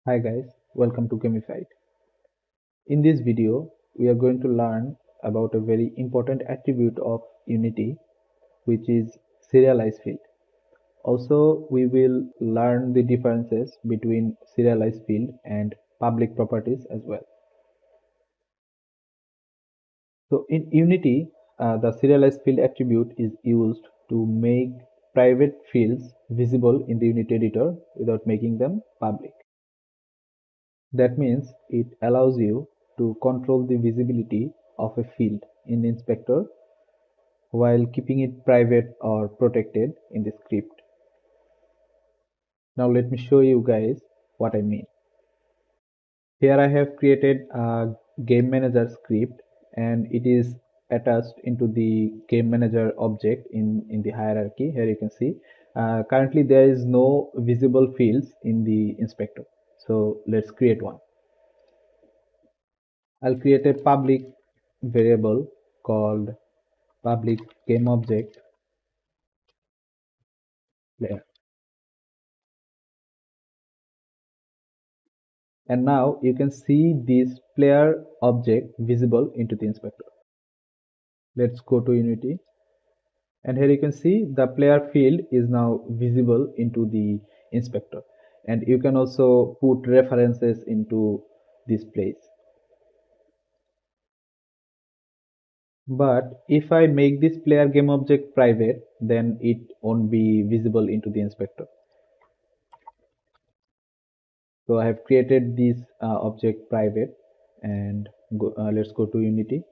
Hi guys, welcome to Gamified. In this video, we are going to learn about a very important attribute of Unity, which is serialized field. Also, we will learn the differences between serialized field and public properties as well. So in Unity, the serialized field attribute is used to make private fields visible in the Unity editor without making them public. That means it allows you to control the visibility of a field in the inspector while keeping it private or protected in the script. Now let me show you guys what I mean. Here I have created a game manager script and it is attached into the game manager object in the hierarchy. Here you can see currently there is no visible fields in the inspector. So let's create one. I'll create a public variable called public game object player. And now you can see this player object visible into the inspector. Let's go to Unity. And here you can see the player field is now visible into the inspector. And you can also put references into this place. But if I make this player game object private, then it won't be visible into the inspector. So I have created this object private and let's go to Unity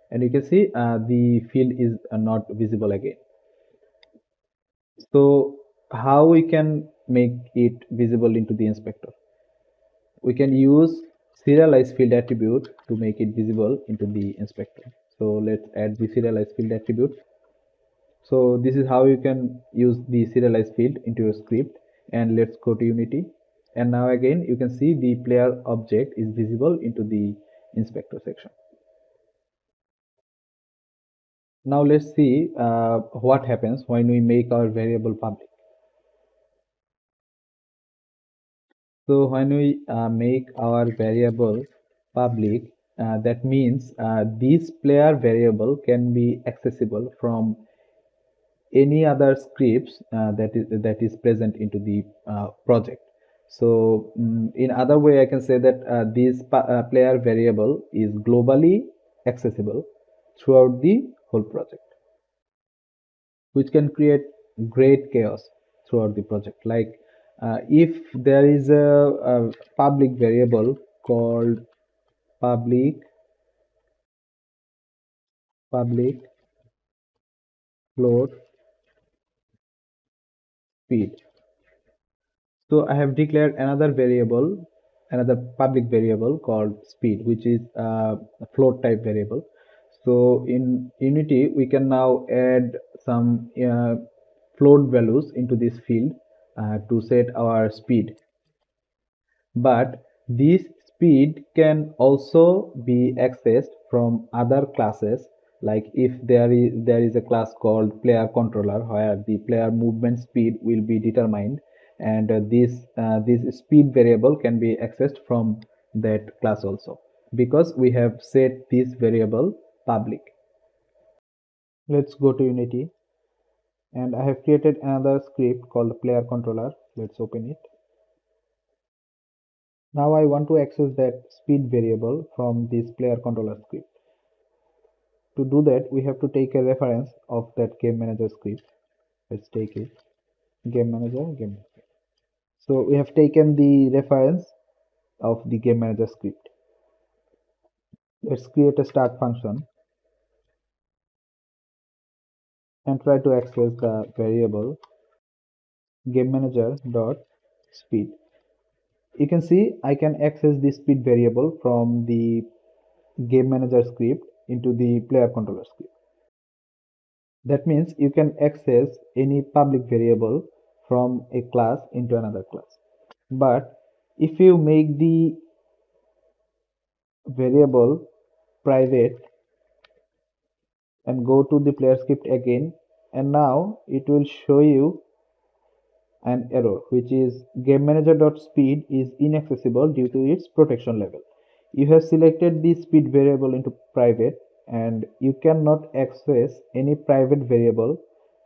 and you can see the field is not visible again. So how we can make it visible into the inspector? We can use SerializeField attribute to make it visible into the inspector. So let's add the SerializeField attribute. So this is how you can use the SerializeField into your script, and let's go to Unity. And now again you can see the player object is visible into the inspector section. Now let's see what happens when we make our variable public. So when we make our variable public, that means this player variable can be accessible from any other scripts that is present into the project. So in other way I can say that this player variable is globally accessible throughout the whole project, which can create great chaos throughout the project. Like if there is a public variable called public float speed. So I have declared another public variable called speed, which is a float type variable. So in Unity, we can now add some float values into this field to set our speed. But this speed can also be accessed from other classes, like if there is a class called player controller where the player movement speed will be determined, and this speed variable can be accessed from that class also, because we have set this variable public. Let's go to Unity and I have created another script called player controller. Let's open it. Now I want to access that speed variable from this player controller script. To do that, we have to take a reference of that game manager script. Let's take it. Game manager, game manager. So we have taken the reference of the game manager script. Let's create a start function and try to access the variable game manager dot speed. You can see I can access the speed variable from the game manager script into the player controller script. That means you can access any public variable from a class into another class. But if you make the variable private and go to the player script again, and now it will show you an error, which is GameManager.speed is inaccessible due to its protection level. You have selected the speed variable into private, and you cannot access any private variable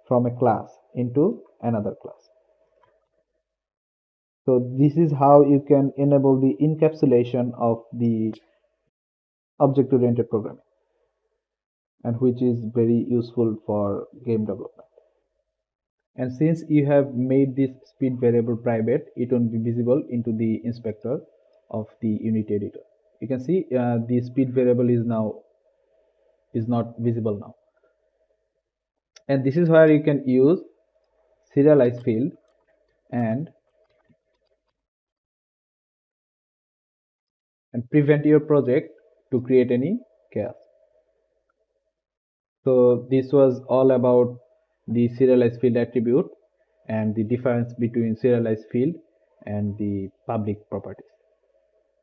from a class into another class. So this is how you can enable the encapsulation of the object-oriented programming, and which is very useful for game development. And since you have made this speed variable private, it won't be visible into the inspector of the Unity editor. You can see the speed variable is not visible now. And this is where you can use SerializeField and prevent your project to create any chaos. So this was all about the SerializeField attribute and the difference between SerializeField and the public properties.